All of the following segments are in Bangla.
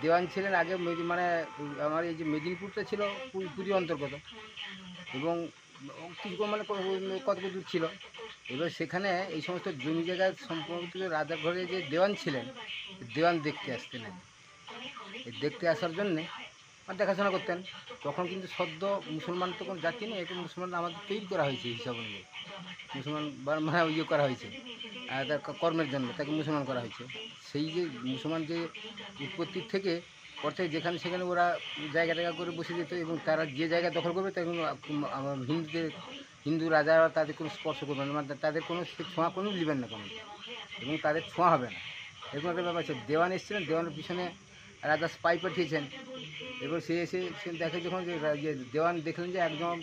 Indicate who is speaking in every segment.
Speaker 1: দেওয়ান ছিলেন আগে মানে আমার এই যে মেদিনীপুরটা ছিল পুরী অন্তর্গত, এবং কিছু মানে কত দূর ছিল। এবার সেখানে এই সমস্ত জমি জায়গার সম্পর্কিত রাজার ঘরে যে দেওয়ান ছিলেন, দেওয়ান দেখতে আসতেন। এই দেখতে আসার জন্যে আর দেখাশোনা করতেন। তখন কিন্তু সদ্য মুসলমান তো কোনো জাতি নেই, এখন মুসলমান আমাদের তৈরি করা হয়েছে হিসাব অনুযায়ী। মুসলমান মানে ইয়ে করা হয়েছে তার কর্মের জন্য তাকে মুসলমান করা হয়েছে। সেই যে মুসলমান যে উৎপত্তির থেকে পর যেখানে সেখানে ওরা জায়গা টায়গা করে বসে যেত, এবং তারা যে জায়গা দখল করবে তখন হিন্দু রাজারা তাদের কোনো স্পর্শ করবে না, মানে তাদের কোনো ছোঁয়া কোনো নেবেন না কোনো, এবং তাদের ছোঁয়া হবে না, এরকম একটা ব্যাপার আছে। দেওয়ান এসেছিলেন, দেওয়ানের পিছনে রাজা স্পাই পাঠিয়েছেন। এবার সে এসে দেখে যখন যে দেওয়ান দেখলেন যে একদম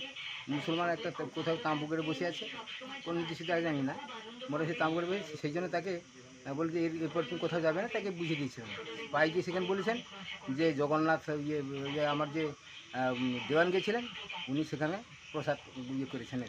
Speaker 1: মুসলমান একটা কোথাও তাঁবু করে বসে আছে, কোন নির্দিষ্ট জায়গায় জানি না, মোটা সে তাঁবু করে বসে, সেই জন্য তাকে বলে যে এরপর তুমি কোথাও যাবে না, তাকে বুঝিয়ে দিয়েছিলেন। স্পাই গিয়ে সেখানে বলেছেন যে জগন্নাথ আমার যে দেওয়ান গেছিলেন, উনি সেখানে প্রসাদ ইয়ে করেছেন।